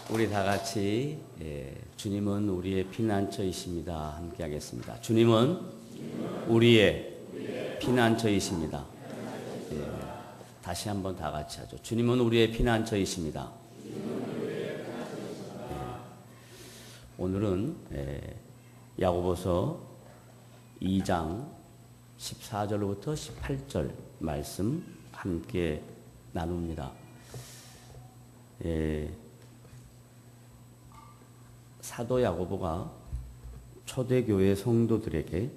우리 다 같이 주님은 우리의 피난처이십니다. 함께 하겠습니다. 주님은 우리의 피난처이십니다. 다시 한번 다 같이 하죠. 주님은 우리의 피난처이십니다. 오늘은 야고보서 2장 14절부터 18절 말씀 함께 나눕니다. 사도 야고보가 초대교회 성도들에게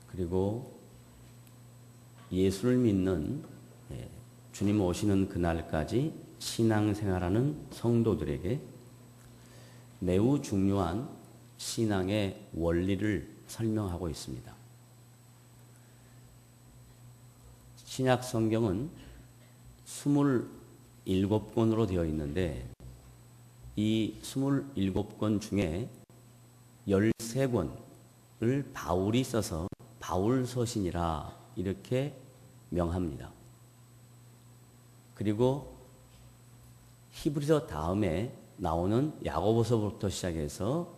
그리고 예수를 믿는 주님 오시는 그날까지 신앙생활하는 성도들에게 매우 중요한 신앙의 원리를 설명하고 있습니다. 신약 성경은 27권으로 되어 있는데 이 27권 중에 13권을 바울이 써서 바울서신이라 이렇게 명합니다. 그리고 히브리서 다음에 나오는 야고보서부터 시작해서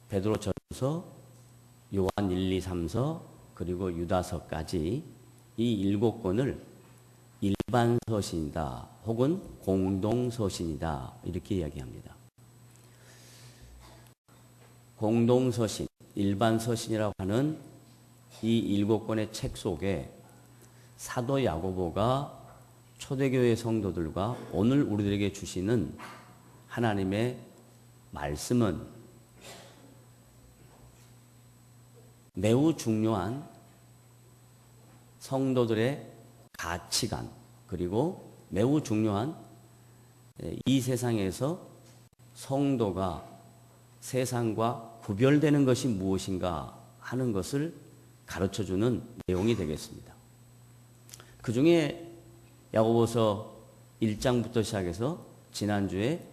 베드로전서, 요한 1, 2, 3서 그리고 유다서까지 이 7권을 일반서신이다 혹은 공동서신이다 이렇게 이야기합니다. 공동서신, 일반서신이라고 하는 이 7권의 책 속에 사도 야고보가 초대교회 성도들과 오늘 우리들에게 주시는 하나님의 말씀은 매우 중요한 성도들의 가치관 그리고 매우 중요한 이 세상에서 성도가 세상과 구별되는 것이 무엇인가 하는 것을 가르쳐주는 내용이 되겠습니다. 그 중에 야고보서 1장부터 시작해서 지난주에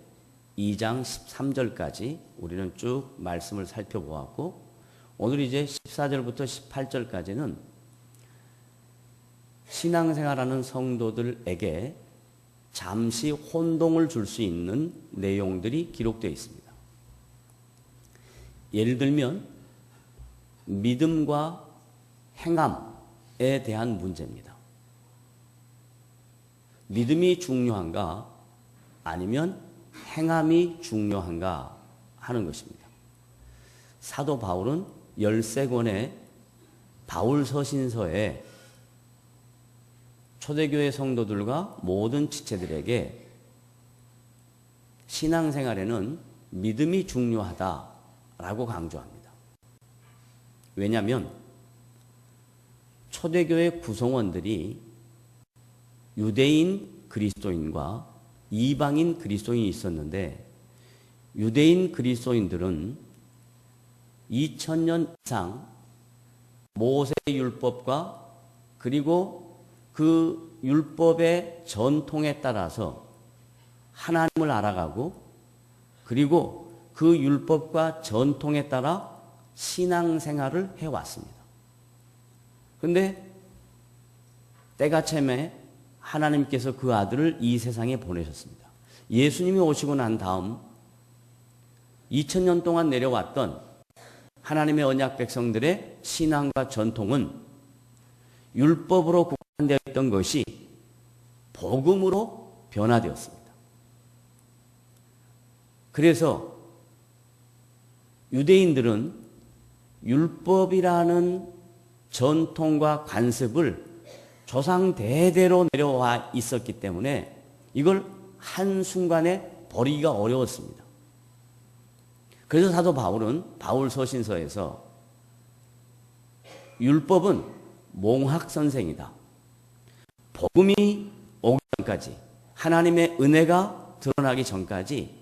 2장 13절까지 우리는 쭉 말씀을 살펴보았고 오늘 이제 14절부터 18절까지는 신앙생활하는 성도들에게 잠시 혼동을 줄 수 있는 내용들이 기록되어 있습니다. 예를 들면 믿음과 행함에 대한 문제입니다. 믿음이 중요한가 아니면 행함이 중요한가 하는 것입니다. 사도 바울은 13권의 바울서신서에 초대교회 성도들과 모든 지체들에게 신앙생활에는 믿음이 중요하다라고 강조합니다. 왜냐하면 초대교회 구성원들이 유대인 그리스도인과 이방인 그리스도인이 있었는데 유대인 그리스도인들은 2000년 이상 모세 율법과 그리고 그 율법의 전통에 따라서 하나님을 알아가고 그리고 그 율법과 전통에 따라 신앙생활을 해왔습니다. 그런데 때가 참에 하나님께서 그 아들을 이 세상에 보내셨습니다. 예수님이 오시고 난 다음 2000년 동안 내려왔던 하나님의 언약 백성들의 신앙과 전통은 율법으로 국한되어 있던 것이 복음으로 변화되었습니다. 그래서 유대인들은 율법이라는 전통과 관습을 조상 대대로 내려와 있었기 때문에 이걸 한순간에 버리기가 어려웠습니다. 그래서 사도 바울은 바울서신서에서 율법은 몽학선생이다. 복음이 오기 전까지 하나님의 은혜가 드러나기 전까지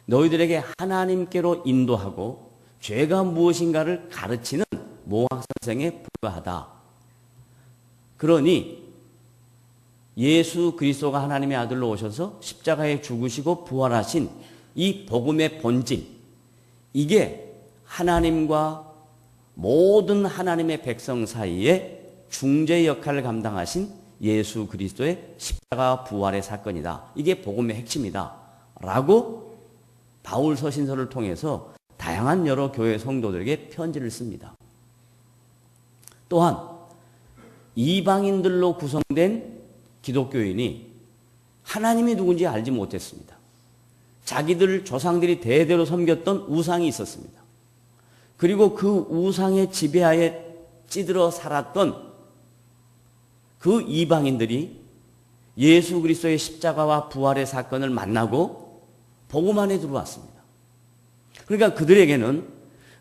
너희들에게 하나님께로 인도하고 죄가 무엇인가를 가르치는 몽학선생에 불과하다. 그러니 예수 그리스도가 하나님의 아들로 오셔서 십자가에 죽으시고 부활하신 이 복음의 본질, 이게 하나님과 모든 하나님의 백성 사이에 중재 역할을 감당하신 예수 그리스도의 십자가 부활의 사건이다. 이게 복음의 핵심이다. 라고 바울 서신서를 통해서 다양한 여러 교회 성도들에게 편지를 씁니다. 또한 이방인들로 구성된 기독교인이 하나님이 누군지 알지 못했습니다. 자기들 조상들이 대대로 섬겼던 우상이 있었습니다. 그리고 그 우상의 지배하에 찌들어 살았던 그 이방인들이 예수 그리스도의 십자가와 부활의 사건을 만나고 복음 안에 들어왔습니다. 그러니까 그들에게는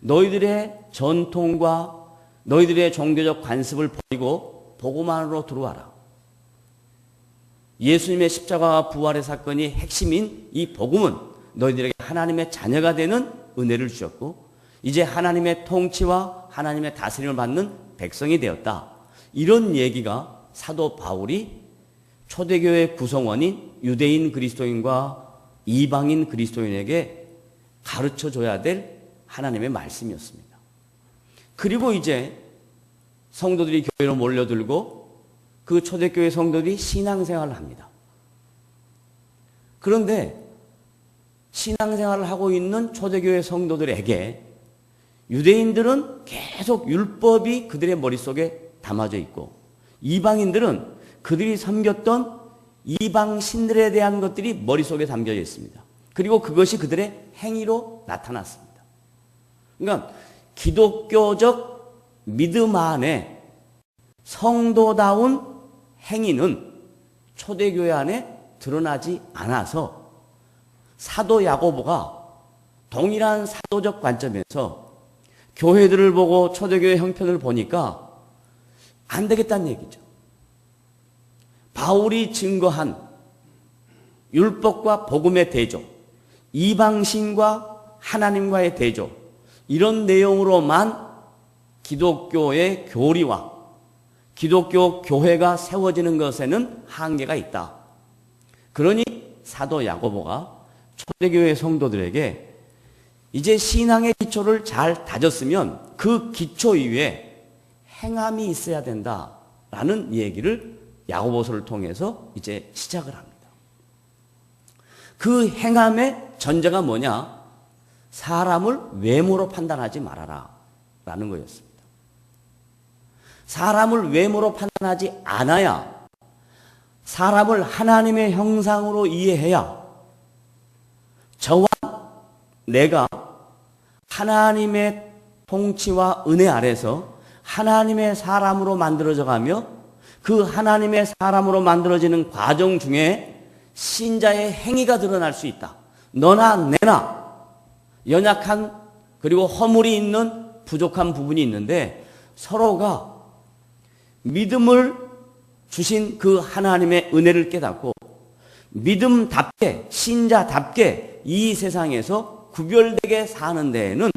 너희들의 전통과 너희들의 종교적 관습을 버리고 복음 안으로 들어와라. 예수님의 십자가와 부활의 사건이 핵심인 이 복음은 너희들에게 하나님의 자녀가 되는 은혜를 주셨고 이제 하나님의 통치와 하나님의 다스림을 받는 백성이 되었다. 이런 얘기가 사도 바울이 초대교회 구성원인 유대인 그리스도인과 이방인 그리스도인에게 가르쳐줘야 될 하나님의 말씀이었습니다. 그리고 이제 성도들이 교회로 몰려들고 그 초대교회 성도들이 신앙생활을 합니다. 그런데 신앙생활을 하고 있는 초대교회 성도들에게 유대인들은 계속 율법이 그들의 머릿속에 담아져 있고 이방인들은 그들이 섬겼던 이방 신들에 대한 것들이 머릿속에 담겨져 있습니다. 그리고 그것이 그들의 행위로 나타났습니다. 그러니까 기독교적 믿음 안에 성도다운 행위는 초대교회 안에 드러나지 않아서 사도 야고보가 동일한 사도적 관점에서 교회들을 보고 초대교회 형편을 보니까 안 되겠다는 얘기죠. 바울이 증거한 율법과 복음의 대조, 이방신과 하나님과의 대조, 이런 내용으로만 기독교의 교리와 기독교 교회가 세워지는 것에는 한계가 있다. 그러니 사도 야고보가 초대교회 성도들에게 이제 신앙의 기초를 잘 다졌으면 그 기초 위에 행함이 있어야 된다라는 얘기를 야고보서를 통해서 이제 시작을 합니다. 그 행함의 전제가 뭐냐? 사람을 외모로 판단하지 말아라 라는 거였습니다. 사람을 외모로 판단하지 않아야 사람을 하나님의 형상으로 이해해야 저와 내가 하나님의 통치와 은혜 아래서 하나님의 사람으로 만들어져 가며 그 하나님의 사람으로 만들어지는 과정 중에 신자의 행위가 드러날 수 있다. 너나 내나 연약한 그리고 허물이 있는 부족한 부분이 있는데 서로가 믿음을 주신 그 하나님의 은혜를 깨닫고 믿음답게 신자답게 이 세상에서 구별되게 사는 데에는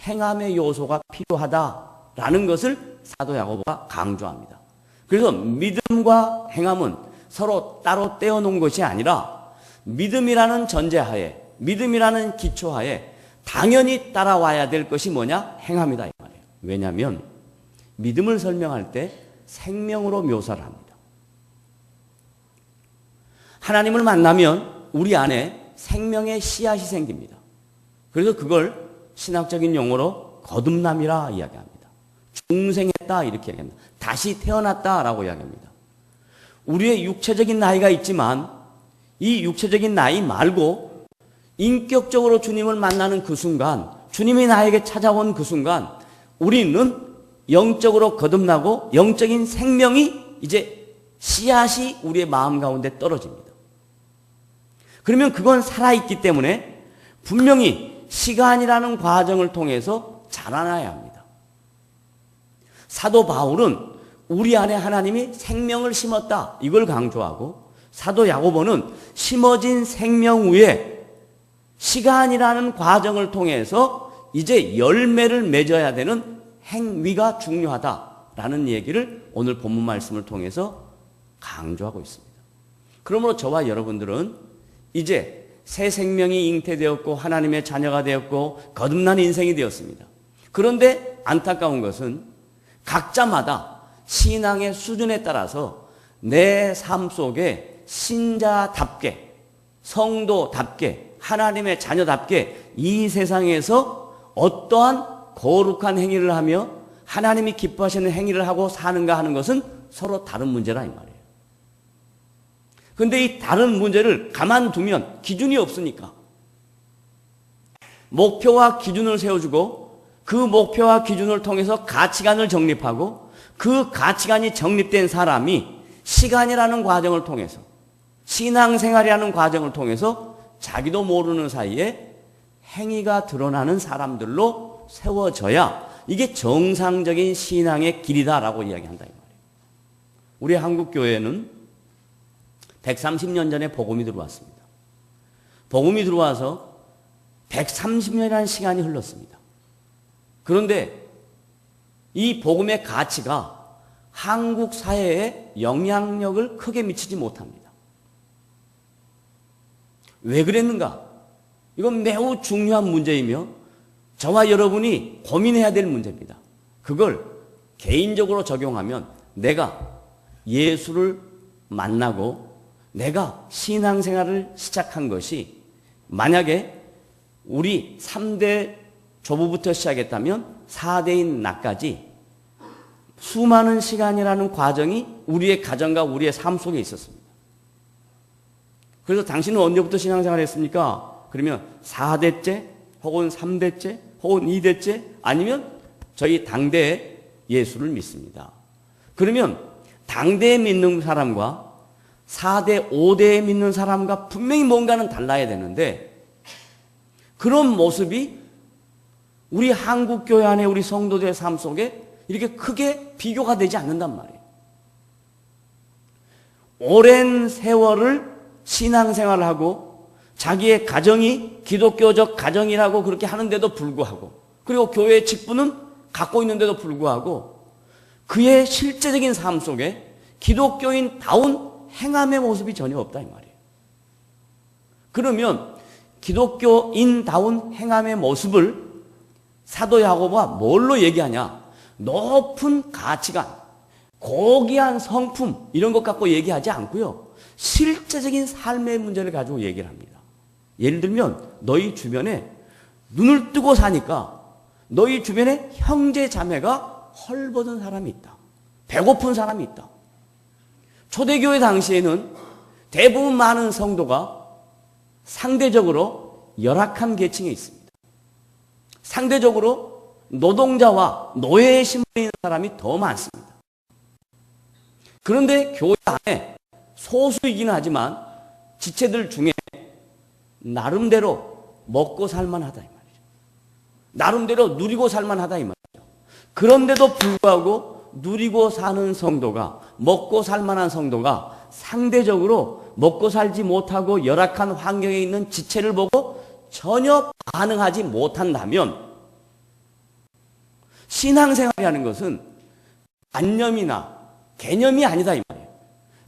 행함의 요소가 필요하다라는 것을 사도 야고보가 강조합니다. 그래서 믿음과 행함은 서로 따로 떼어놓은 것이 아니라 믿음이라는 전제하에 믿음이라는 기초하에 당연히 따라와야 될 것이 뭐냐? 행함이다 이 말이에요. 왜냐하면 믿음을 설명할 때 생명으로 묘사를 합니다. 하나님을 만나면 우리 안에 생명의 씨앗이 생깁니다. 그래서 그걸 신학적인 용어로 거듭남이라 이야기합니다. 중생했다 이렇게 이야기합니다. 다시 태어났다라고 이야기합니다. 우리의 육체적인 나이가 있지만 이 육체적인 나이 말고 인격적으로 주님을 만나는 그 순간, 주님이 나에게 찾아온 그 순간 우리는 영적으로 거듭나고 영적인 생명이 이제 씨앗이 우리의 마음 가운데 떨어집니다. 그러면 그건 살아있기 때문에 분명히 시간이라는 과정을 통해서 자라나야 합니다. 사도 바울은 우리 안에 하나님이 생명을 심었다 이걸 강조하고 사도 야고보는 심어진 생명 위에 시간이라는 과정을 통해서 이제 열매를 맺어야 되는 행위가 중요하다라는 얘기를 오늘 본문 말씀을 통해서 강조하고 있습니다. 그러므로 저와 여러분들은 이제 새 생명이 잉태되었고 하나님의 자녀가 되었고 거듭난 인생이 되었습니다. 그런데 안타까운 것은 각자마다 신앙의 수준에 따라서 내 삶 속에 신자답게, 성도답게, 하나님의 자녀답게 이 세상에서 어떠한 거룩한 행위를 하며 하나님이 기뻐하시는 행위를 하고 사는가 하는 것은 서로 다른 문제라 이 말이에요. 그런데 이 다른 문제를 가만두면 기준이 없으니까 목표와 기준을 세워주고 그 목표와 기준을 통해서 가치관을 정립하고 그 가치관이 정립된 사람이 시간이라는 과정을 통해서 신앙생활이라는 과정을 통해서 자기도 모르는 사이에 행위가 드러나는 사람들로 세워져야 이게 정상적인 신앙의 길이다라고 이야기한다 이 말이에요. 우리 한국교회는 130년 전에 복음이 들어왔습니다. 복음이 들어와서 130년이라는 시간이 흘렀습니다. 그런데 이 복음의 가치가 한국 사회에 영향력을 크게 미치지 못합니다. 왜 그랬는가? 이건 매우 중요한 문제이며 저와 여러분이 고민해야 될 문제입니다. 그걸 개인적으로 적용하면 내가 예수를 만나고 내가 신앙생활을 시작한 것이 만약에 우리 3대 조부부터 시작했다면 4대인 나까지 수많은 시간이라는 과정이 우리의 가정과 우리의 삶 속에 있었습니다. 그래서 당신은 언제부터 신앙생활을 했습니까? 그러면 4대째 혹은 3대째 혹은 2대째 아니면 저희 당대에 예수를 믿습니다. 그러면 당대에 믿는 사람과 4대, 5대에 믿는 사람과 분명히 뭔가는 달라야 되는데 그런 모습이 우리 한국교회 안에 우리 성도들의 삶 속에 이렇게 크게 비교가 되지 않는단 말이에요. 오랜 세월을 신앙생활을 하고 자기의 가정이 기독교적 가정이라고 그렇게 하는데도 불구하고 그리고 교회의 직분은 갖고 있는데도 불구하고 그의 실제적인 삶 속에 기독교인다운 행함의 모습이 전혀 없다 이 말이에요. 그러면 기독교인다운 행함의 모습을 사도 야고보가 뭘로 얘기하냐? 높은 가치관, 고귀한 성품 이런 것 갖고 얘기하지 않고요. 실제적인 삶의 문제를 가지고 얘기를 합니다. 예를 들면 너희 주변에 눈을 뜨고 사니까 너희 주변에 형제 자매가 헐벗은 사람이 있다. 배고픈 사람이 있다. 초대교회 당시에는 대부분 많은 성도가 상대적으로 열악한 계층에 있습니다. 상대적으로 노동자와 노예의 신분에 있는 사람이 더 많습니다. 그런데 교회 안에 소수이긴 하지만 지체들 중에 나름대로 먹고 살만하다 이 말이죠. 나름대로 누리고 살만하다 이 말이죠. 그런데도 불구하고 누리고 사는 성도가 먹고 살만한 성도가 상대적으로 먹고 살지 못하고 열악한 환경에 있는 지체를 보고 전혀 반응하지 못한다면 신앙생활이라는 것은 관념이나 개념이 아니다 이 말이에요.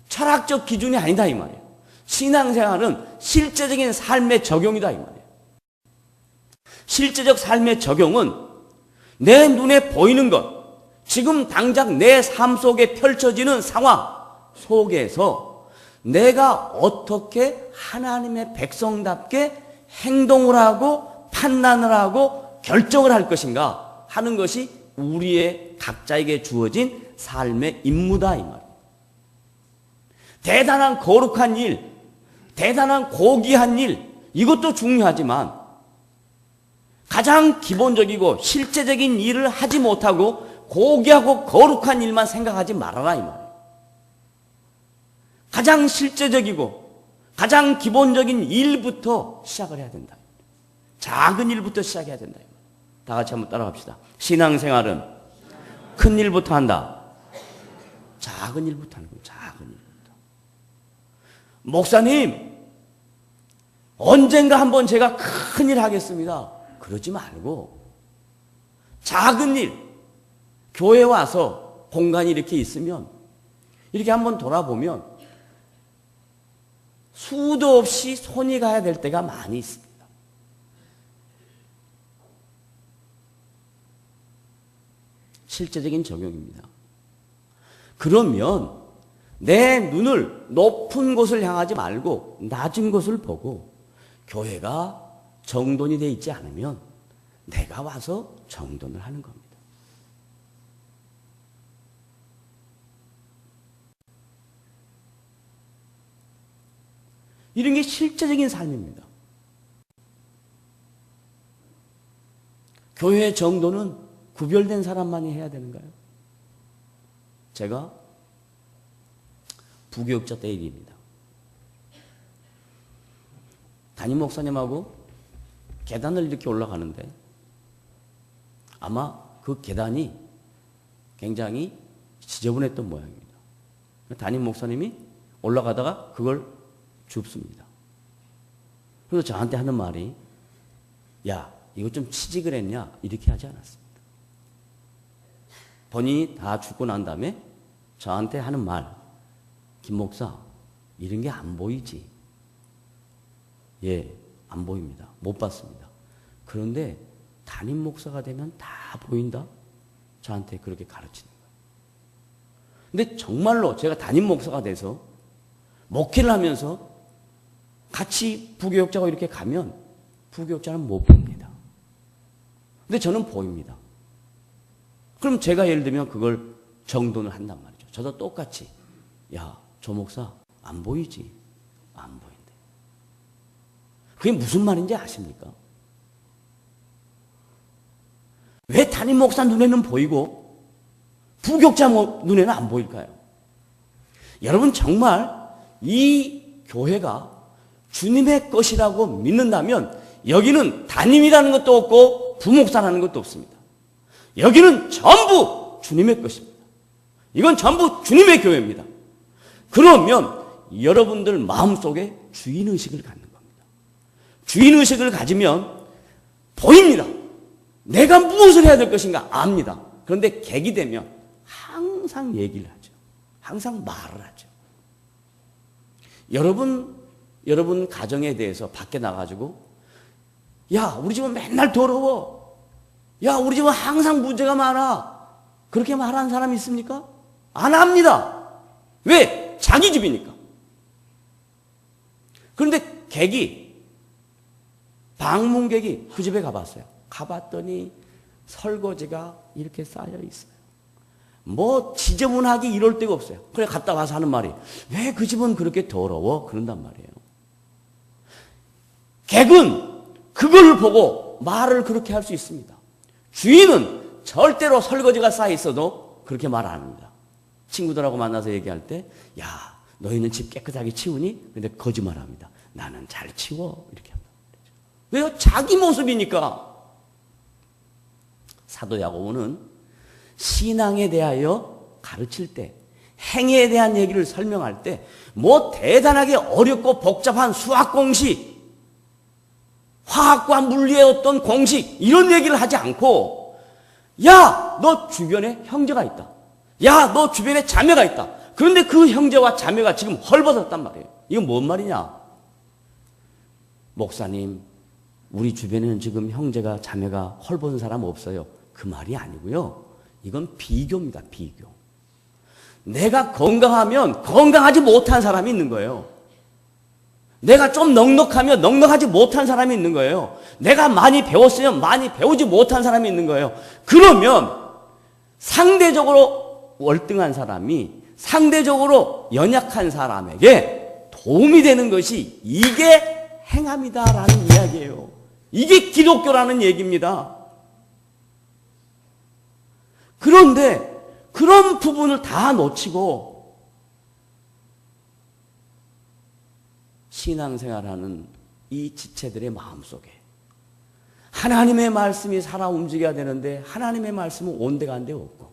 철학적 기준이 아니다 이 말이에요. 신앙생활은 실제적인 삶의 적용이다 이 말이에요. 실제적 삶의 적용은 내 눈에 보이는 것, 지금 당장 내 삶 속에 펼쳐지는 상황 속에서 내가 어떻게 하나님의 백성답게 행동을 하고 판단을 하고 결정을 할 것인가 하는 것이 우리의 각자에게 주어진 삶의 임무다 이 말이에요. 대단한 거룩한 일, 대단한 고귀한 일 이것도 중요하지만 가장 기본적이고 실제적인 일을 하지 못하고 고귀하고 거룩한 일만 생각하지 말아라 이 말이에요. 가장 실제적이고 가장 기본적인 일부터 시작을 해야 된다. 작은 일부터 시작해야 된다. 다 같이 한번 따라갑시다. 신앙생활은 큰 일부터 한다. 작은 일부터 하는 거예요. 작은 일부터. 목사님, 언젠가 한번 제가 큰 일 하겠습니다. 그러지 말고 작은 일, 교회 와서 공간이 이렇게 있으면 이렇게 한번 돌아보면 수도 없이 손이 가야 될 때가 많이 있습니다. 실제적인 적용입니다. 그러면 내 눈을 높은 곳을 향하지 말고 낮은 곳을 보고 교회가 정돈이 되어 있지 않으면 내가 와서 정돈을 하는 겁니다. 이런 게 실제적인 삶입니다. 교회 정돈은 구별된 사람만이 해야 되는가요? 제가 부교육자 때 일입니다. 담임 목사님하고 계단을 이렇게 올라가는데 아마 그 계단이 굉장히 지저분했던 모양입니다. 담임 목사님이 올라가다가 그걸 줍습니다. 그래서 저한테 하는 말이 야, 이거 좀 치직을 했냐? 이렇게 하지 않았습니다. 본인이 다 죽고 난 다음에 저한테 하는 말, 김 목사, 이런 게 안 보이지? 예, 안 보입니다. 못 봤습니다. 그런데 담임 목사가 되면 다 보인다? 저한테 그렇게 가르치는 거예요. 근데 정말로 제가 담임 목사가 돼서 목회를 하면서 같이 부교육자가 이렇게 가면 부교육자는 못 봅니다. 근데 저는 보입니다. 그럼 제가 예를 들면 그걸 정돈을 한단 말이죠. 저도 똑같이 야, 조 목사 안 보이지? 안 보인대. 그게 무슨 말인지 아십니까? 왜 담임 목사 눈에는 보이고 부교육자 눈에는 안 보일까요? 여러분 정말 이 교회가 주님의 것이라고 믿는다면 여기는 담임이라는 것도 없고 부목사라는 것도 없습니다. 여기는 전부 주님의 것입니다. 이건 전부 주님의 교회입니다. 그러면 여러분들 마음속에 주인의식을 갖는 겁니다. 주인의식을 가지면 보입니다. 내가 무엇을 해야 될 것인가 압니다. 그런데 객이 되면 항상 얘기를 하죠. 항상 말을 하죠. 여러분 가정에 대해서 밖에 나가지고 야, 우리 집은 맨날 더러워. 야, 우리 집은 항상 문제가 많아. 그렇게 말하는 사람이 있습니까? 안 합니다. 왜? 자기 집이니까. 그런데 방문객이 그 집에 가봤어요. 가봤더니 설거지가 이렇게 쌓여 있어요. 뭐 지저분하기 이럴 데가 없어요. 그래 갔다 와서 하는 말이 왜 그 집은 그렇게 더러워? 그런단 말이에요. 객은 그걸 보고 말을 그렇게 할 수 있습니다. 주인은 절대로 설거지가 쌓여 있어도 그렇게 말 안 합니다. 친구들하고 만나서 얘기할 때 야, 너희는 집 깨끗하게 치우니? 근데 거짓말합니다. 나는 잘 치워. 이렇게 한다. 왜요? 자기 모습이니까. 사도 야고보는 신앙에 대하여 가르칠 때, 행위에 대한 얘기를 설명할 때, 뭐 대단하게 어렵고 복잡한 수학 공식, 화학과 물리의 어떤 공식, 이런 얘기를 하지 않고, 야, 너 주변에 형제가 있다. 야, 너 주변에 자매가 있다. 그런데 그 형제와 자매가 지금 헐벗었단 말이에요. 이건 뭔 말이냐? 목사님, 우리 주변에는 지금 형제가 자매가 헐벗은 사람 없어요. 그 말이 아니고요. 이건 비교입니다. 비교. 내가 건강하면 건강하지 못한 사람이 있는 거예요. 내가 좀 넉넉하면 넉넉하지 못한 사람이 있는 거예요. 내가 많이 배웠으면 많이 배우지 못한 사람이 있는 거예요. 그러면 상대적으로 월등한 사람이 상대적으로 연약한 사람에게 도움이 되는 것이 이게 행함이다라는 이야기예요. 이게 기독교라는 얘기입니다. 그런데 그런 부분을 다 놓치고 신앙생활하는 이 지체들의 마음속에 하나님의 말씀이 살아 움직여야 되는데 하나님의 말씀은 온데간데 없고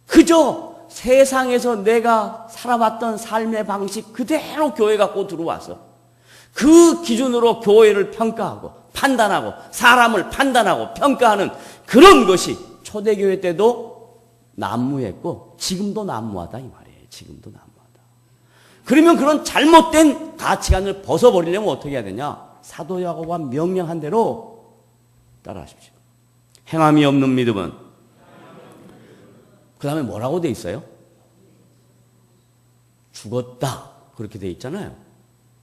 그저 세상에서 내가 살아왔던 삶의 방식 그대로 교회 갖고 들어와서 그 기준으로 교회를 평가하고 판단하고 사람을 판단하고 평가하는 그런 것이 초대교회 때도 난무했고 지금도 난무하다 이 말이에요. 지금도 난무하다. 그러면 그런 잘못된 가치관을 벗어버리려면 어떻게 해야 되냐? 사도 야고보가 명령한 대로 따라하십시오. 행함이 없는 믿음은 그 다음에 뭐라고 돼 있어요? 죽었다. 그렇게 돼 있잖아요.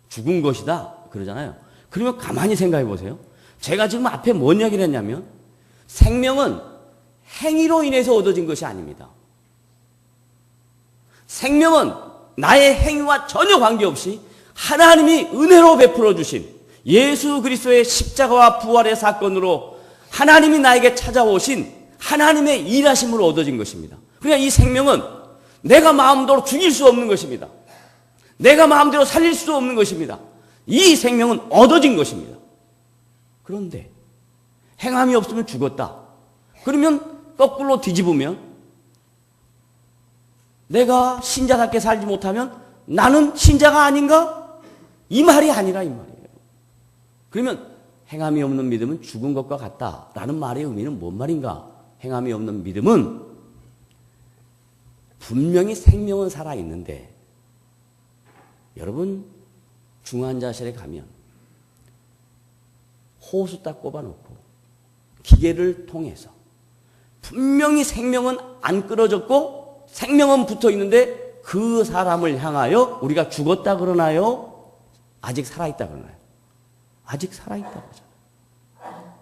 죽은 것이다. 그러잖아요. 그러면 가만히 생각해 보세요. 제가 지금 앞에 뭔 이야기를 했냐면 생명은 행위로 인해서 얻어진 것이 아닙니다. 생명은 나의 행위와 전혀 관계없이 하나님이 은혜로 베풀어 주신 예수 그리스도의 십자가와 부활의 사건으로 하나님이 나에게 찾아오신 하나님의 일하심으로 얻어진 것입니다. 그러니까 이 생명은 내가 마음대로 죽일 수 없는 것입니다. 내가 마음대로 살릴 수 없는 것입니다. 이 생명은 얻어진 것입니다. 그런데 행함이 없으면 죽었다. 그러면 거꾸로 뒤집으면 내가 신자답게 살지 못하면 나는 신자가 아닌가? 이 말이 아니라 이 말이에요. 그러면 행함이 없는 믿음은 죽은 것과 같다라는 말의 의미는 뭔 말인가? 행함이 없는 믿음은 분명히 생명은 살아있는데 여러분 중환자실에 가면 호수 딱 꼽아놓고 기계를 통해서 분명히 생명은 안 끊어졌고 생명은 붙어있는데 그 사람을 향하여 우리가 죽었다 그러나요? 아직 살아있다 그러나요? 아직 살아있다고 하잖아요.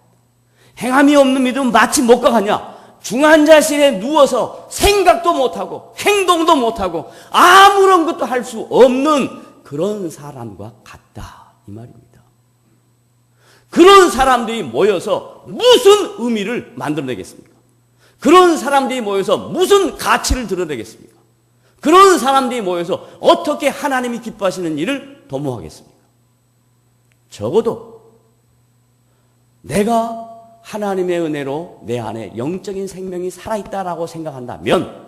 행함이 없는 믿음은 마치 뭐가 같냐? 중환자실에 누워서 생각도 못하고 행동도 못하고 아무런 것도 할 수 없는 그런 사람과 같다 이 말입니다. 그런 사람들이 모여서 무슨 의미를 만들어내겠습니까? 그런 사람들이 모여서 무슨 가치를 드러내겠습니까? 그런 사람들이 모여서 어떻게 하나님이 기뻐하시는 일을 도모하겠습니까? 적어도 내가 하나님의 은혜로 내 안에 영적인 생명이 살아있다라고 생각한다면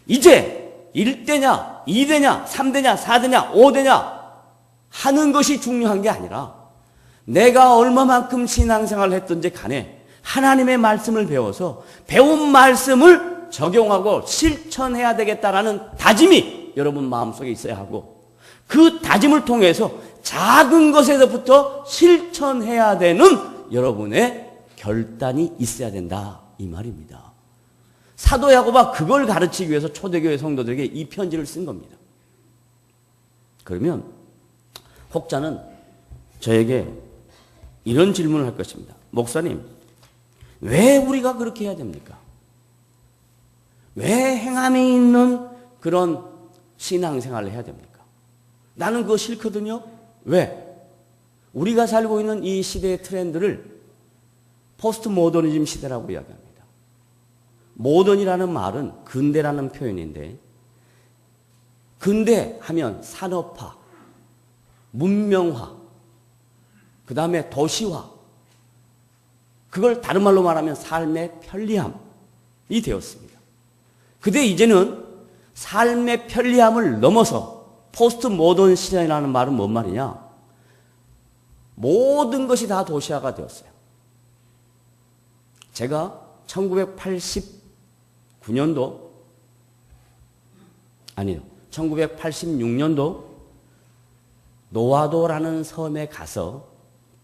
이제 1대냐, 2대냐, 3대냐, 4대냐, 5대냐 하는 것이 중요한 게 아니라 내가 얼마만큼 신앙생활을 했든지 간에 하나님의 말씀을 배워서 배운 말씀을 적용하고 실천해야 되겠다라는 다짐이 여러분 마음속에 있어야 하고 그 다짐을 통해서 작은 것에서부터 실천해야 되는 여러분의 결단이 있어야 된다 이 말입니다. 사도 야고보가 그걸 가르치기 위해서 초대교회 성도들에게 이 편지를 쓴 겁니다. 그러면 혹자는 저에게 이런 질문을 할 것입니다. 목사님, 왜 우리가 그렇게 해야 됩니까? 왜 행함이 있는 그런 신앙생활을 해야 됩니까? 나는 그거 싫거든요. 왜? 우리가 살고 있는 이 시대의 트렌드를 포스트 모더니즘 시대라고 이야기합니다. 모던이라는 말은 근대라는 표현인데 근대 하면 산업화, 문명화, 그 다음에 도시화, 그걸 다른 말로 말하면 삶의 편리함이 되었습니다. 근데 이제는 삶의 편리함을 넘어서 포스트 모던 시대라는 말은 뭔 말이냐? 모든 것이 다 도시화가 되었어요. 제가 1986년도 노아도라는 섬에 가서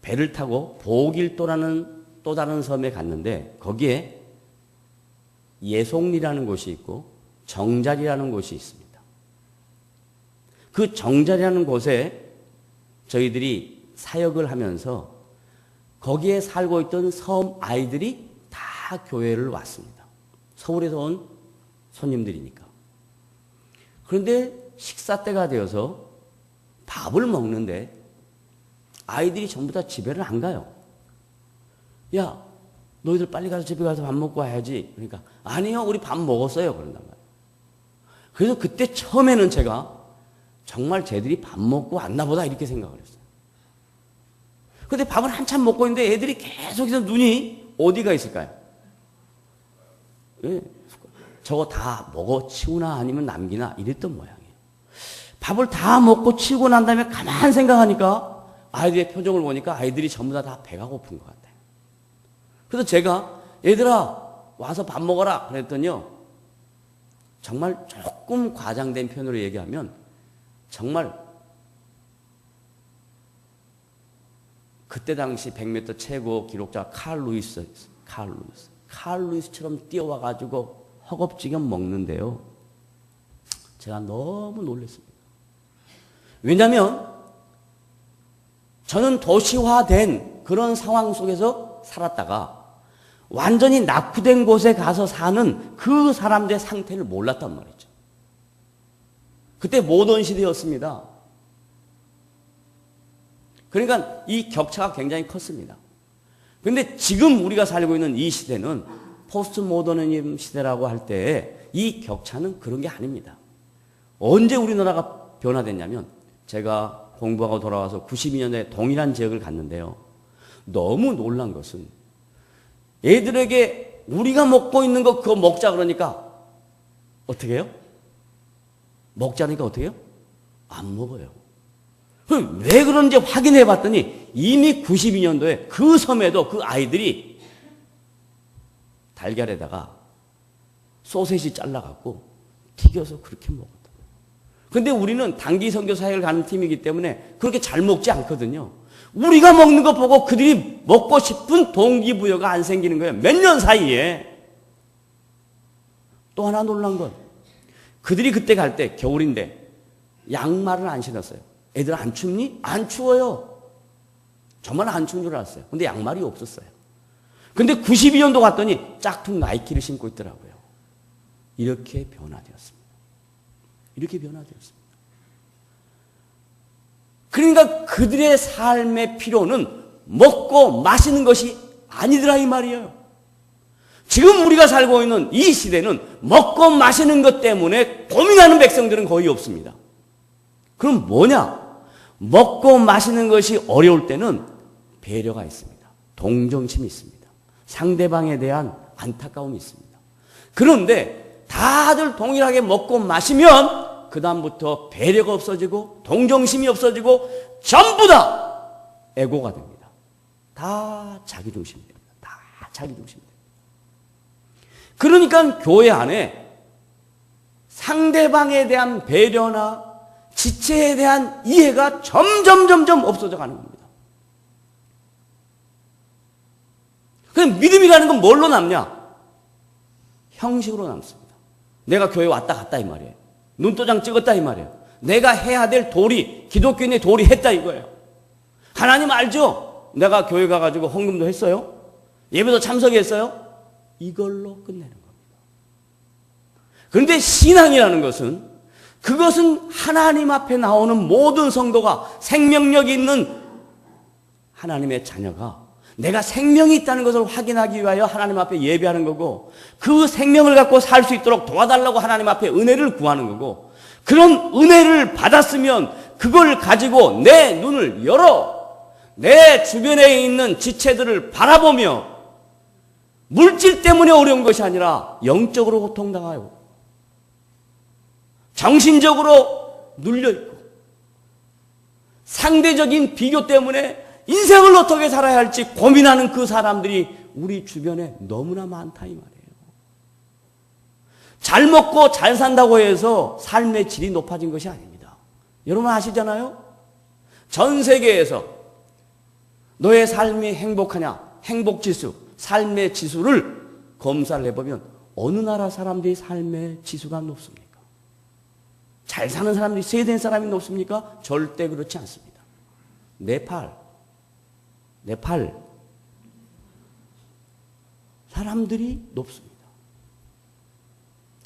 배를 타고 보길도라는 또 다른 섬에 갔는데 거기에 예송리라는 곳이 있고 정자리라는 곳이 있습니다. 그 정자리라는 곳에 저희들이 사역을 하면서 거기에 살고 있던 섬 아이들이 다 교회를 왔습니다. 서울에서 온 손님들이니까. 그런데 식사 때가 되어서 밥을 먹는데 아이들이 전부 다 집에를 안 가요. 야, 너희들 빨리 가서 집에 가서 밥 먹고 와야지. 그러니까 아니요, 우리 밥 먹었어요. 그런단 말이에요. 그래서 그때 처음에는 제가 정말 쟤들이 밥 먹고 왔나 보다 이렇게 생각을 했어요. 근데 밥을 한참 먹고 있는데 애들이 계속해서 눈이 어디가 있을까요? 예, 저거 다 먹어 치우나 아니면 남기나 이랬던 모양이에요. 밥을 다 먹고 치우고 난 다음에 가만 생각하니까 아이들의 표정을 보니까 아이들이 전부 다 배가 고픈 것 같아요. 그래서 제가 얘들아 와서 밥 먹어라 그랬더니요. 정말 조금 과장된 표현으로 얘기하면 정말 그때 당시 100m 최고 기록자 칼 루이스처럼 뛰어와가지고 허겁지겁 먹는데요. 제가 너무 놀랐습니다. 왜냐하면 저는 도시화된 그런 상황 속에서 살았다가 완전히 낙후된 곳에 가서 사는 그 사람들의 상태를 몰랐단 말이죠. 그때 모던 시대였습니다. 그러니까 이 격차가 굉장히 컸습니다. 그런데 지금 우리가 살고 있는 이 시대는 포스트 모더니즘 시대라고 할 때 이 격차는 그런 게 아닙니다. 언제 우리나라가 변화됐냐면 제가 공부하고 돌아와서 92년에 동일한 지역을 갔는데요. 너무 놀란 것은 애들에게 우리가 먹고 있는 거 그거 먹자 그러니까 어떻게 해요? 먹자니까 어떻게 해요? 안 먹어요. 그럼 왜 그런지 확인해 봤더니 이미 92년도에 그 섬에도 그 아이들이 달걀에다가 소세지 잘라갖고 튀겨서 그렇게 먹었다. 근데 우리는 단기 선교 사역을 가는 팀이기 때문에 그렇게 잘 먹지 않거든요. 우리가 먹는 거 보고 그들이 먹고 싶은 동기부여가 안 생기는 거예요. 몇 년 사이에. 또 하나 놀란 건 그들이 그때 갈 때 겨울인데 양말을 안 신었어요. 애들 안 춥니? 안 추워요. 정말 안 추운 줄 알았어요. 근데 양말이 없었어요. 근데 92년도 갔더니 짝퉁 나이키를 신고 있더라고요. 이렇게 변화되었습니다. 이렇게 변화되었습니다. 그러니까 그들의 삶의 필요는 먹고 마시는 것이 아니더라 이 말이에요. 지금 우리가 살고 있는 이 시대는 먹고 마시는 것 때문에 고민하는 백성들은 거의 없습니다. 그럼 뭐냐? 먹고 마시는 것이 어려울 때는 배려가 있습니다. 동정심이 있습니다. 상대방에 대한 안타까움이 있습니다. 그런데 다들 동일하게 먹고 마시면 그 다음부터 배려가 없어지고 동정심이 없어지고 전부 다 에고가 됩니다. 다 자기중심이 됩니다. 다 자기중심이 됩니다. 그러니까 교회 안에 상대방에 대한 배려나 지체에 대한 이해가 점점 없어져 가는 겁니다. 그럼 믿음이라는 건 뭘로 남냐? 형식으로 남습니다. 내가 교회 왔다 갔다 이 말이에요. 눈도장 찍었다 이 말이에요. 내가 해야 될 도리, 기독교인의 도리 했다 이거예요. 하나님 알죠? 내가 교회 가가지고 헌금도 했어요. 예배도 참석했어요. 이걸로 끝내는 겁니다. 그런데 신앙이라는 것은 그것은 하나님 앞에 나오는 모든 성도가 생명력이 있는 하나님의 자녀가 내가 생명이 있다는 것을 확인하기 위하여 하나님 앞에 예배하는 거고 그 생명을 갖고 살 수 있도록 도와달라고 하나님 앞에 은혜를 구하는 거고 그런 은혜를 받았으면 그걸 가지고 내 눈을 열어 내 주변에 있는 지체들을 바라보며 물질 때문에 어려운 것이 아니라 영적으로 고통당하여 정신적으로 눌려있고 상대적인 비교 때문에 인생을 어떻게 살아야 할지 고민하는 그 사람들이 우리 주변에 너무나 많다 이 말이에요. 잘 먹고 잘 산다고 해서 삶의 질이 높아진 것이 아닙니다. 여러분 아시잖아요? 전 세계에서 너의 삶이 행복하냐, 행복지수, 삶의 지수를 검사를 해보면 어느 나라 사람들이 삶의 지수가 높습니까? 잘 사는 사람들이 세된 사람이 높습니까? 절대 그렇지 않습니다. 네팔 사람들이 높습니다.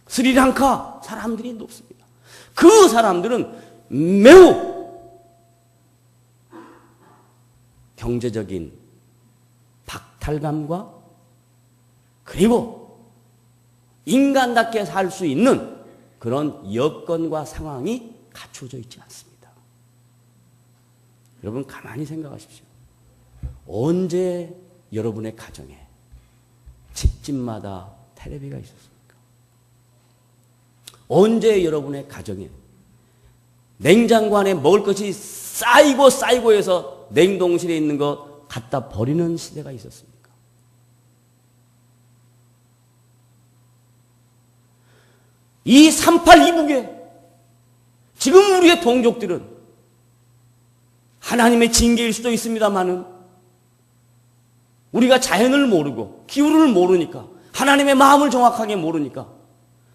스리랑카 사람들이 높습니다. 그 사람들은 매우 경제적인 박탈감과 그리고 인간답게 살 수 있는 그런 여건과 상황이 갖춰져 있지 않습니다. 여러분 가만히 생각하십시오. 언제 여러분의 가정에 집집마다 텔레비가 있었습니까? 언제 여러분의 가정에 냉장고 안에 먹을 것이 쌓이고 해서 냉동실에 있는 거 갖다 버리는 시대가 있었습니까? 이 38 이북에 지금 우리의 동족들은 하나님의 징계일 수도 있습니다만은 우리가 자연을 모르고 기후를 모르니까 하나님의 마음을 정확하게 모르니까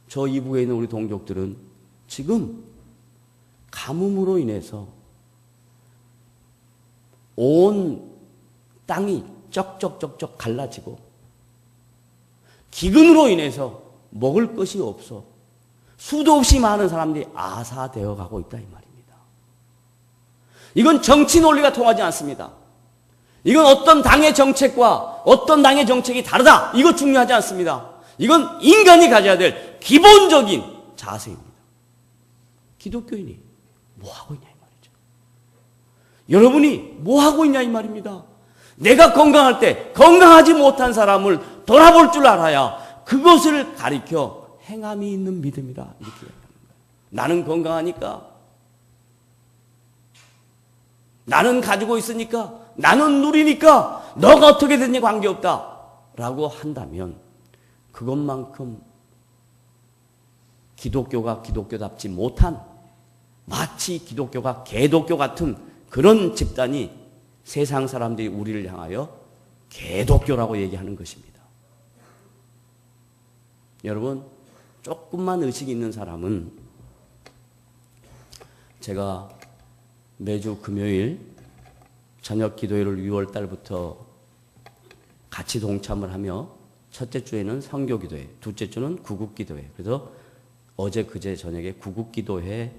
저 이북에 있는 우리 동족들은 지금 가뭄으로 인해서 온 땅이 쩍쩍쩍쩍 갈라지고 기근으로 인해서 먹을 것이 없어 수도 없이 많은 사람들이 아사되어 가고 있다 이 말입니다. 이건 정치 논리가 통하지 않습니다. 이건 어떤 당의 정책과 어떤 당의 정책이 다르다. 이거 중요하지 않습니다. 이건 인간이 가져야 될 기본적인 자세입니다. 기독교인이 뭐 하고 있냐 이 말이죠. 여러분이 뭐 하고 있냐 이 말입니다. 내가 건강할 때 건강하지 못한 사람을 돌아볼 줄 알아야 그것을 가리켜 행함이 있는 믿음이라 이렇게 얘기하는 거예요. 나는 건강하니까, 나는 가지고 있으니까, 나는 누리니까 너가 어떻게 됐니 관계없다 라고 한다면 그것만큼 기독교가 기독교답지 못한, 마치 기독교가 개독교 같은 그런 집단이 세상 사람들이 우리를 향하여 개독교라고 얘기하는 것입니다. 여러분, 조금만 의식이 있는 사람은 제가 매주 금요일 저녁 기도회를 6월 달부터 같이 동참을 하며 첫째 주에는 선교 기도회, 둘째 주는 구국 기도회. 그래서 어제 그제 저녁에 구국 기도회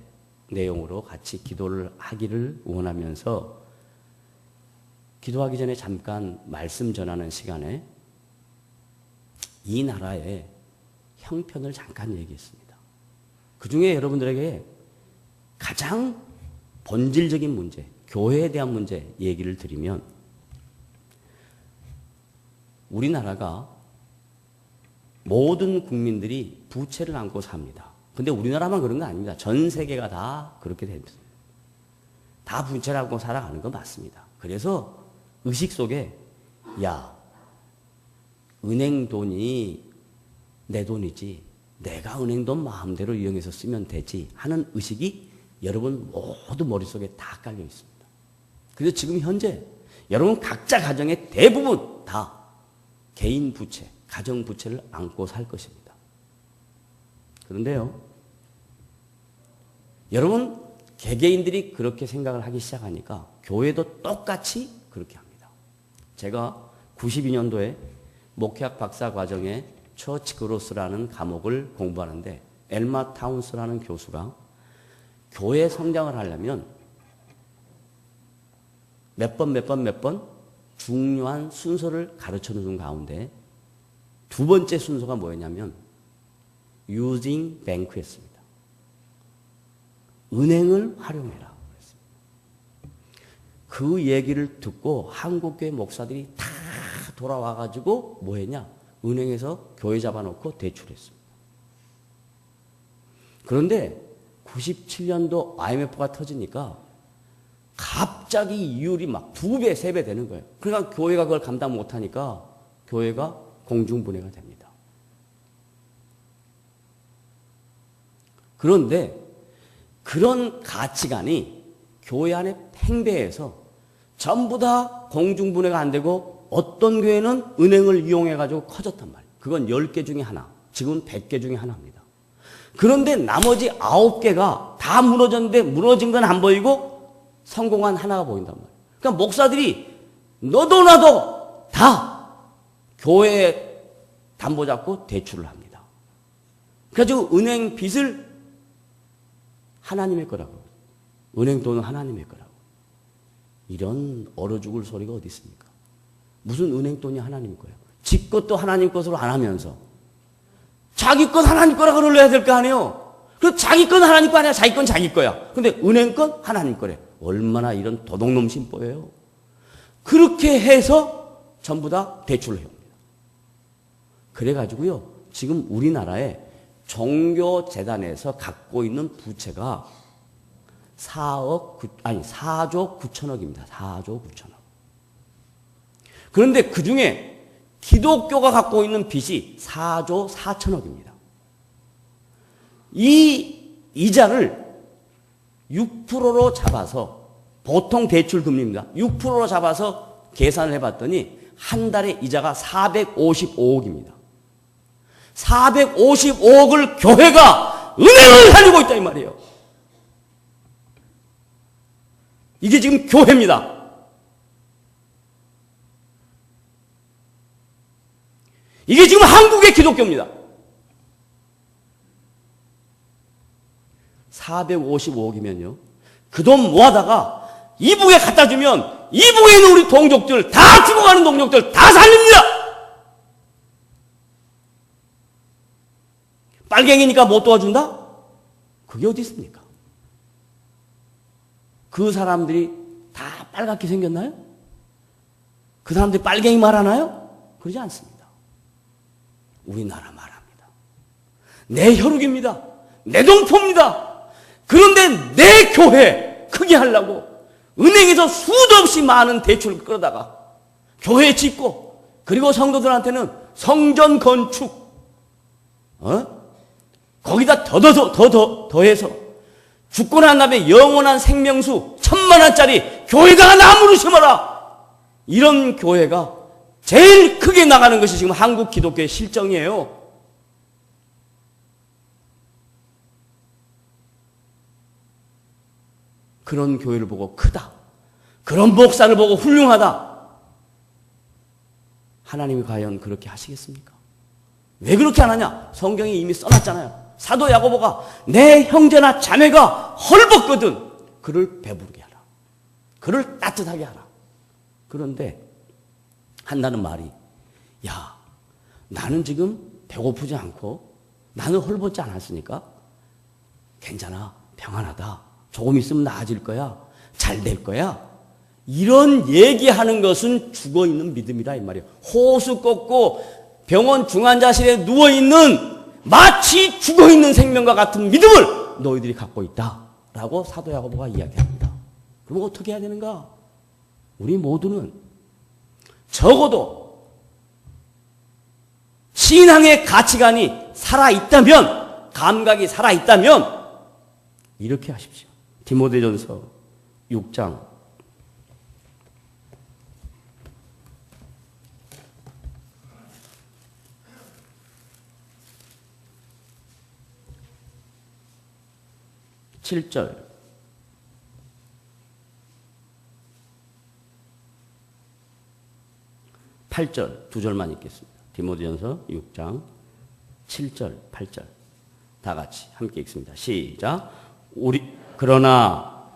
내용으로 같이 기도를 하기를 원하면서 기도하기 전에 잠깐 말씀 전하는 시간에 이 나라의 형편을 잠깐 얘기했습니다. 그 중에 여러분들에게 가장 본질적인 문제, 교회에 대한 문제 얘기를 드리면 우리나라가 모든 국민들이 부채를 안고 삽니다. 근데 우리나라만 그런 거 아닙니다. 전 세계가 다 그렇게 됩니다. 다 부채를 안고 살아가는 건 맞습니다. 그래서 의식 속에 야, 은행 돈이 내 돈이지 내가 은행 돈 마음대로 이용해서 쓰면 되지 하는 의식이 여러분 모두 머릿속에 다 깔려 있습니다. 그래서 지금 현재 여러분 각자 가정의 대부분 다 개인 부채, 가정 부채를 안고 살 것입니다. 그런데요, 여러분 개개인들이 그렇게 생각을 하기 시작하니까 교회도 똑같이 그렇게 합니다. 제가 92년도에 목회학 박사 과정에 처치 그로스라는 과목을 공부하는데 엘마 타운스라는 교수가 교회 성장을 하려면 몇 번 중요한 순서를 가르쳐주는 가운데 두 번째 순서가 뭐였냐면 using bank였습니다. 은행을 활용해라 그랬습니다. 그 얘기를 듣고 한국교회 목사들이 다 돌아와가지고 뭐 했냐? 은행에서 교회 잡아놓고 대출했습니다. 그런데 97년도 IMF가 터지니까 갑자기 이율이 막 2배, 3배 되는 거예요. 그러니까 교회가 그걸 감당 못하니까 교회가 공중분해가 됩니다. 그런데 그런 가치관이 교회 안에 팽배해서 전부 다 공중분해가 안 되고 어떤 교회는 은행을 이용해가지고 커졌단 말이에요. 그건 10개 중에 하나, 지금은 100개 중에 하나입니다. 그런데 나머지 9개가 다 무너졌는데 무너진 건 안 보이고 성공한 하나가 보인단 말이에요. 그러니까 목사들이 너도 나도 다 교회에 담보 잡고 대출을 합니다. 그래가지고 은행 빚을 하나님의 거라고. 은행 돈은 하나님의 거라고. 이런 얼어 죽을 소리가 어디 있습니까? 무슨 은행 돈이 하나님 거예요? 지 것도 하나님 것으로 안 하면서 자기 건 하나님 거라고 놀려야 될 거 아니에요? 그 자기 건 하나님 거 아니야. 자기 건 자기 거야. 근데 은행 건 하나님 거래. 얼마나 이런 도둑놈 심보예요. 그렇게 해서 전부 다 대출을 해옵니다. 그래가지고요, 지금 우리나라에 종교재단에서 갖고 있는 부채가 4조 9천억입니다. 4조 9천억. 그런데 그 중에 기독교가 갖고 있는 빚이 4조 4천억입니다. 이 이자를 6%로 잡아서, 보통 대출 금리입니다. 6%로 잡아서 계산을 해봤더니 한 달에 이자가 455억입니다. 455억을 교회가 은행을 살리고 있다 이 말이에요. 이게 지금 교회입니다. 이게 지금 한국의 기독교입니다. 455억이면요. 그 돈 모아다가 이북에 갖다 주면 이북에 있는 우리 동족들, 다 죽어가는 동족들 다 살립니다. 빨갱이니까 못 도와준다? 그게 어디 있습니까? 그 사람들이 다 빨갛게 생겼나요? 그 사람들이 빨갱이 말하나요? 그러지 않습니다. 우리나라 말합니다. 내 혈육입니다. 내 동포입니다. 그런데 내 교회 크게 하려고 은행에서 수도 없이 많은 대출을 끌어다가 교회 짓고, 그리고 성도들한테는 성전 건축, 거기다 더해서 죽고 난 다음에 영원한 생명수 1000만원짜리 교회가 나무로 심어라. 이런 교회가 제일 크게 나가는 것이 지금 한국 기독교의 실정이에요. 그런 교회를 보고 크다, 그런 목사를 보고 훌륭하다, 하나님이 과연 그렇게 하시겠습니까? 왜 그렇게 안 하냐? 성경에 이미 써놨잖아요. 사도 야고보가 내 형제나 자매가 헐벗거든 그를 배부르게 하라, 그를 따뜻하게 하라. 그런데 한다는 말이, 야, 나는 지금 배고프지 않고 나는 헐벗지 않았으니까 괜찮아, 평안하다, 조금 있으면 나아질 거야, 잘 될 거야. 이런 얘기하는 것은 죽어있는 믿음이라 이 말이에요. 호수 꺾고 병원 중환자실에 누워있는 마치 죽어있는 생명과 같은 믿음을 너희들이 갖고 있다라고 사도 야고보가 이야기합니다. 그럼 어떻게 해야 되는가? 우리 모두는 적어도 신앙의 가치관이 살아있다면, 감각이 살아있다면 이렇게 하십시오. 디모데전서 6장 7절, 8절 두 절만 읽겠습니다. 디모데전서 6장 7절, 8절 다 같이 함께 읽습니다. 시작. 그러나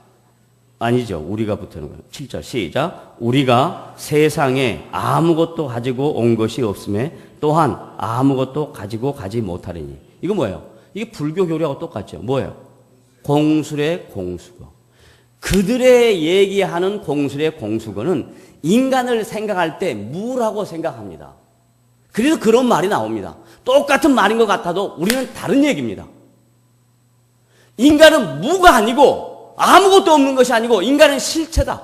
아니죠. 우리가 붙는 거예요. 7절 시작. 우리가 세상에 아무것도 가지고 온 것이 없음에 또한 아무것도 가지고 가지 못하리니. 이거 뭐예요? 이게 불교 교리하고 똑같죠. 뭐예요? 공술의 공수거. 그들의 얘기하는 공술의 공수거는 인간을 생각할 때 무라고 생각합니다. 그래서 그런 말이 나옵니다. 똑같은 말인 것 같아도 우리는 다른 얘기입니다. 인간은 무가 아니고 아무것도 없는 것이 아니고 인간은 실체다.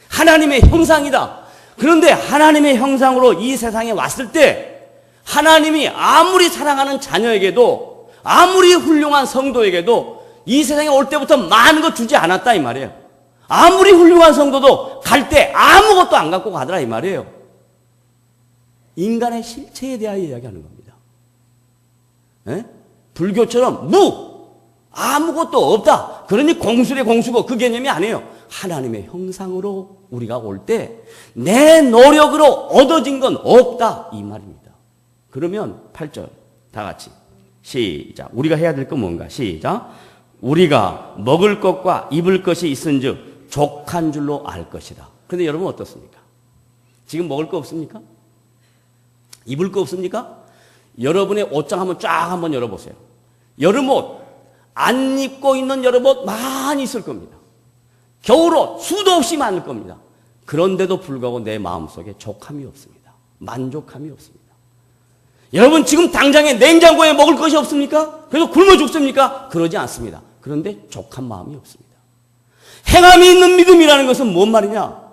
하나님의 형상이다. 그런데 하나님의 형상으로 이 세상에 왔을 때 하나님이 아무리 사랑하는 자녀에게도, 아무리 훌륭한 성도에게도 이 세상에 올 때부터 많은 거 주지 않았다 이 말이에요. 아무리 훌륭한 성도도 갈 때 아무것도 안 갖고 가더라 이 말이에요. 인간의 실체에 대하여 이야기하는 겁니다. 에? 불교처럼 아무것도 없다, 그러니 공술의 공수고, 그 개념이 아니에요. 하나님의 형상으로 우리가 올 때 내 노력으로 얻어진 건 없다 이 말입니다. 그러면 8절 다 같이 시작. 우리가 해야 될 건 뭔가? 시작. 우리가 먹을 것과 입을 것이 있은즉 족한 줄로 알 것이다. 그런데 여러분 어떻습니까? 지금 먹을 거 없습니까? 입을 거 없습니까? 여러분의 옷장 한번 쫙 한번 열어보세요. 여름옷 안 입고 있는 여름옷 많이 있을 겁니다. 겨울옷 수도 없이 많을 겁니다. 그런데도 불구하고 내 마음속에 족함이 없습니다. 만족함이 없습니다. 여러분 지금 당장에 냉장고에 먹을 것이 없습니까? 그래서 굶어 죽습니까? 그러지 않습니다. 그런데 족한 마음이 없습니다. 행함이 있는 믿음이라는 것은 뭔 말이냐?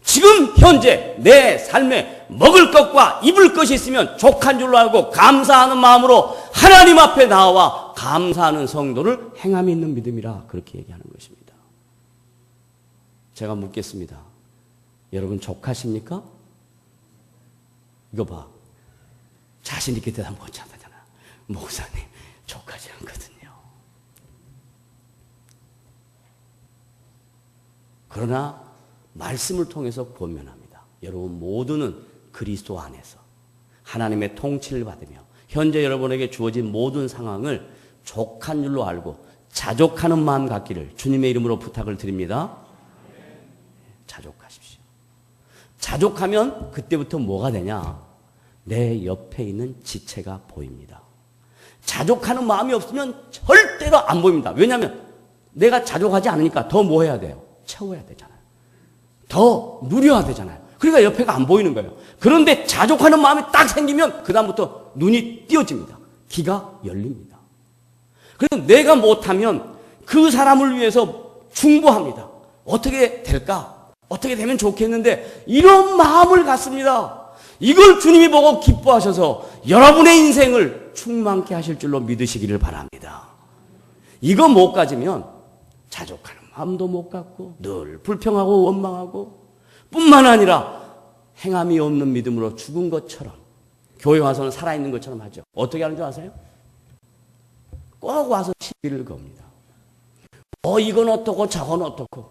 지금 현재 내 삶에 먹을 것과 입을 것이 있으면 족한 줄로 알고 감사하는 마음으로 하나님 앞에 나와 감사하는 성도를 행함이 있는 믿음이라 그렇게 얘기하는 것입니다. 제가 묻겠습니다. 여러분 족하십니까? 이거 봐. 자신 있게 대답 못 하잖아. 목사님 족하지 않거든요. 그러나 말씀을 통해서 권면합니다. 여러분 모두는 그리스도 안에서 하나님의 통치를 받으며 현재 여러분에게 주어진 모든 상황을 족한 줄로 알고 자족하는 마음 갖기를 주님의 이름으로 부탁을 드립니다. 자족하십시오. 자족하면 그때부터 뭐가 되냐? 내 옆에 있는 지체가 보입니다. 자족하는 마음이 없으면 절대로 안 보입니다. 왜냐하면 내가 자족하지 않으니까 더 뭐 해야 돼요? 채워야 되잖아요. 더 누려야 되잖아요. 그러니까 옆에가 안 보이는 거예요. 그런데 자족하는 마음이 딱 생기면 그 다음부터 눈이 띄어집니다. 귀가 열립니다. 그래서 내가 못하면 그 사람을 위해서 중보합니다. 어떻게 될까? 어떻게 되면 좋겠는데 이런 마음을 갖습니다. 이걸 주님이 보고 기뻐하셔서 여러분의 인생을 충만케 하실 줄로 믿으시기를 바랍니다. 이거 못 가지면 자족하는 마음도 못 갖고 늘 불평하고 원망하고 뿐만 아니라 행함이 없는 믿음으로 죽은 것처럼 교회 와서는 살아있는 것처럼 하죠. 어떻게 하는 줄 아세요? 꼭 와서 시비를 겁니다. 이건 어떻고 저건 어떻고.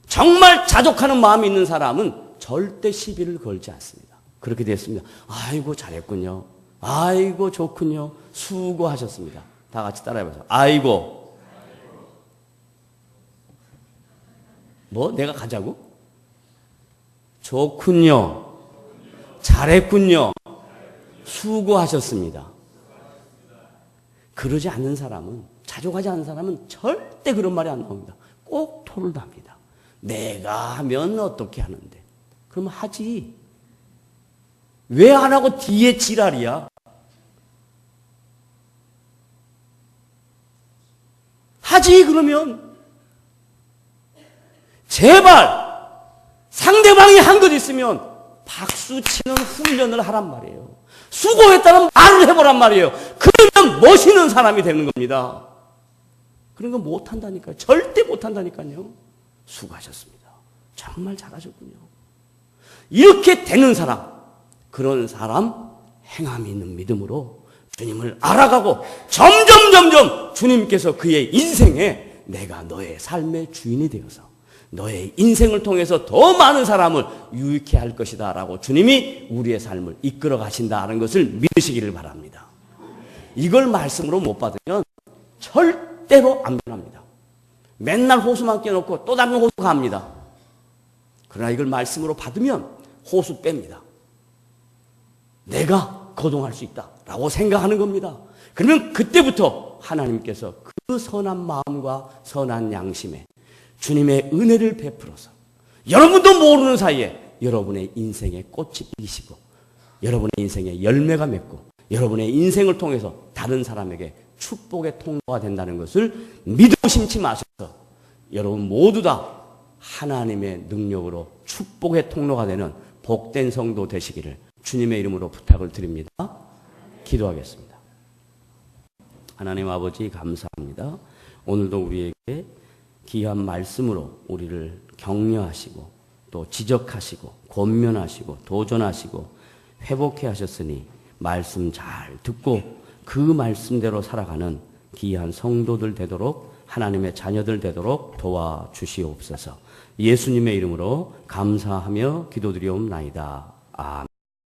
정말 자족하는 마음이 있는 사람은 절대 시비를 걸지 않습니다. 그렇게 됐습니다. 아이고 잘했군요. 아이고 좋군요. 수고하셨습니다. 다 같이 따라해보세요. 아이고. 뭐? 내가 가자고? 좋군요. 잘했군요. 수고하셨습니다. 그러지 않는 사람은, 자족하지 않는 사람은 절대 그런 말이 안 나옵니다. 꼭 토를 답니다. 내가 하면 어떻게 하는데? 그럼 하지. 왜 안 하고 뒤에 지랄이야? 하지 그러면. 제발 상대방이 한 것 있으면 박수 치는 훈련을 하란 말이에요. 수고했다는 말을 해보란 말이에요. 그러면 멋있는 사람이 되는 겁니다. 그런 거 못한다니까요. 절대 못한다니까요. 수고하셨습니다. 정말 잘하셨군요. 이렇게 되는 사람, 그런 사람 행함이 있는 믿음으로 주님을 알아가고 점점 주님께서 그의 인생에 내가 너의 삶의 주인이 되어서 너의 인생을 통해서 더 많은 사람을 유익해 할 것이다 라고 주님이 우리의 삶을 이끌어 가신다는 것을 믿으시기를 바랍니다. 이걸 말씀으로 못 받으면 절대로 안 변합니다. 맨날 호수만 껴놓고 또 다른 호수 갑니다. 그러나 이걸 말씀으로 받으면 호수 뺍니다. 내가 거동할 수 있다라고 생각하는 겁니다. 그러면 그때부터 하나님께서 그 선한 마음과 선한 양심에 주님의 은혜를 베풀어서 여러분도 모르는 사이에 여러분의 인생에 꽃이 피시고 여러분의 인생에 열매가 맺고 여러분의 인생을 통해서 다른 사람에게 축복의 통로가 된다는 것을 믿고 심지 마셔서 여러분 모두 다 하나님의 능력으로 축복의 통로가 되는 복된 성도 되시기를 주님의 이름으로 부탁을 드립니다. 기도하겠습니다. 하나님 아버지 감사합니다. 오늘도 우리에게 귀한 말씀으로 우리를 격려하시고 또 지적하시고 권면하시고 도전하시고 회복해 하셨으니 말씀 잘 듣고 그 말씀대로 살아가는 귀한 성도들 되도록 하나님의 자녀들 되도록 도와주시옵소서. 예수님의 이름으로 감사하며 기도드리옵나이다. 아멘.